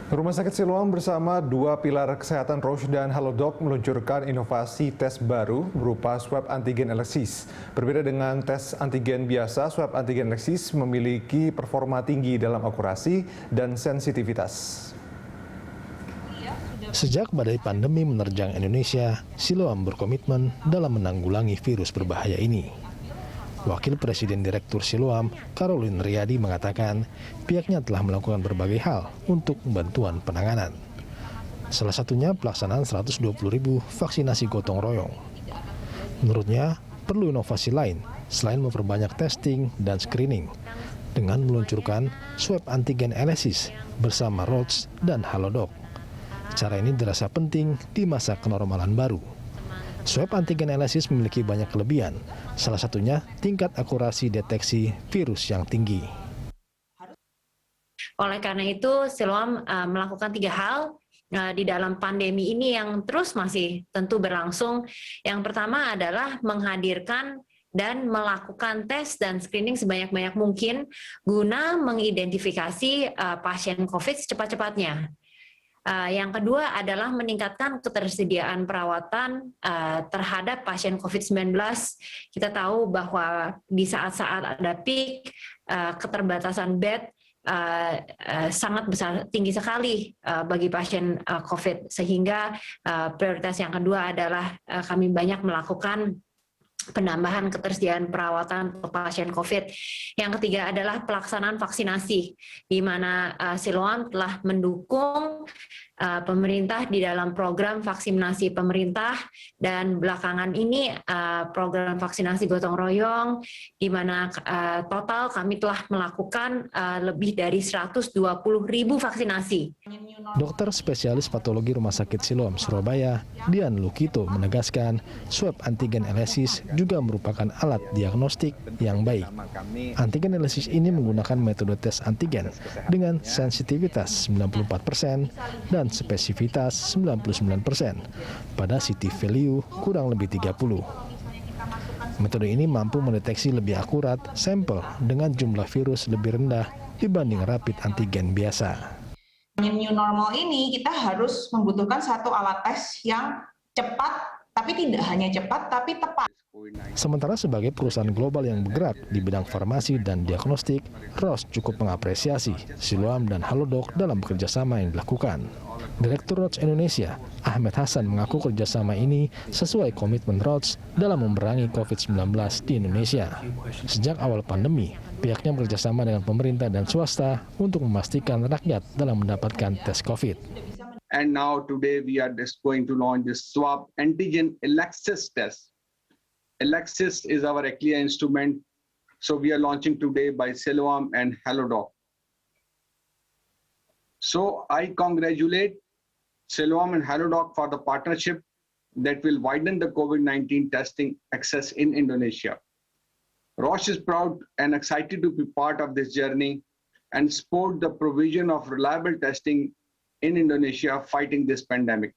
Rumah Sakit Siloam bersama dua pilar kesehatan Roche dan Halodoc meluncurkan inovasi tes baru berupa swab antigen eleksis. Berbeda dengan tes antigen biasa, swab antigen eleksis memiliki performa tinggi dalam akurasi dan sensitivitas. Sejak badai pandemi menerjang Indonesia, Siloam berkomitmen dalam menanggulangi virus berbahaya ini. Wakil Presiden Direktur Siloam, Caroline Riyadi mengatakan pihaknya telah melakukan berbagai hal untuk bantuan penanganan. Salah satunya pelaksanaan 120.000 vaksinasi gotong royong. Menurutnya, perlu inovasi lain selain memperbanyak testing dan screening dengan meluncurkan swab antigen eleksis bersama Roche dan Halodoc. Cara ini dirasa penting di masa kenormalan baru. Swab antigen eleksis memiliki banyak kelebihan, salah satunya tingkat akurasi deteksi virus yang tinggi. Oleh karena itu, Siloam melakukan 3 hal di dalam pandemi ini yang terus masih tentu berlangsung. Yang pertama adalah menghadirkan dan melakukan tes dan screening sebanyak-banyak mungkin guna mengidentifikasi pasien COVID secepat-cepatnya. Yang kedua adalah meningkatkan ketersediaan perawatan terhadap pasien COVID-19. Kita tahu bahwa di saat-saat ada peak, keterbatasan bed sangat besar, tinggi sekali bagi pasien COVID. Sehingga prioritas yang kedua adalah kami banyak melakukan penambahan ketersediaan perawatan untuk pasien COVID. Yang ketiga adalah pelaksanaan vaksinasi, di mana Siloam telah mendukung pemerintah di dalam program vaksinasi pemerintah, dan belakangan ini program vaksinasi gotong royong, di mana total kami telah melakukan lebih dari 120.000 vaksinasi. Dokter spesialis patologi Rumah Sakit Siloam Surabaya, Dian Lukito menegaskan swab antigen eleksis juga merupakan alat diagnostik yang baik. Antigen eleksis ini menggunakan metode tes antigen dengan sensitivitas 94% dan spesifitas 99%, pada CT value kurang lebih 30. Metode ini mampu mendeteksi lebih akurat sampel dengan jumlah virus lebih rendah dibanding rapid antigen biasa. New normal ini kita harus membutuhkan satu alat tes yang cepat, tapi tidak hanya cepat, tapi tepat. Sementara sebagai perusahaan global yang bergerak di bidang farmasi dan diagnostik, Roche cukup mengapresiasi Siloam dan Halodoc dalam kerjasama yang dilakukan. Direktur Roche Indonesia, Ahmed Hasan, mengaku kerjasama ini sesuai komitmen Roche dalam memerangi COVID-19 di Indonesia. Sejak awal pandemi, pihaknya bekerjasama dengan pemerintah dan swasta untuk memastikan rakyat dalam mendapatkan tes COVID. And now today we are just going to launch this swab antigen eleksis test. Eleksis is our CLIA instrument, so we are launching today by Siloam and Halodoc. So I congratulate Siloam and Halodoc for the partnership that will widen the COVID-19 testing access in Indonesia. Roche is proud and excited to be part of this journey and support the provision of reliable testing in Indonesia fighting this pandemic.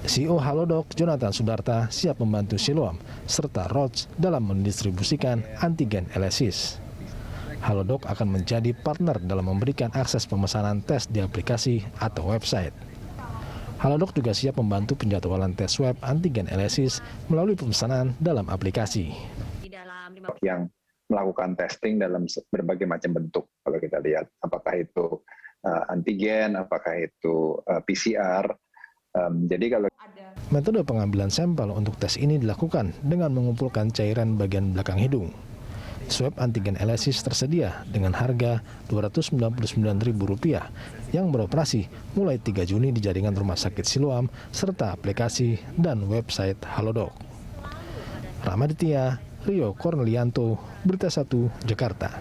CEO Halodoc, Jonathan Sudarta, siap membantu Siloam serta Roche dalam mendistribusikan antigen eleksis. Halodoc akan menjadi partner dalam memberikan akses pemesanan tes di aplikasi atau website. Halodoc juga siap membantu penjadwalan tes swab antigen eleksis melalui pemesanan dalam aplikasi. Yang melakukan testing dalam berbagai macam bentuk, kalau kita lihat, apakah itu antigen, apakah itu PCR. Jadi kalau metode pengambilan sampel untuk tes ini dilakukan dengan mengumpulkan cairan bagian belakang hidung. Swab antigen eleksis tersedia dengan harga Rp299.000 yang beroperasi mulai 3 Juni di jaringan Rumah Sakit Siloam serta aplikasi dan website Halodoc. Ramaditya, Rio Cornelianto, Berita 1, Jakarta.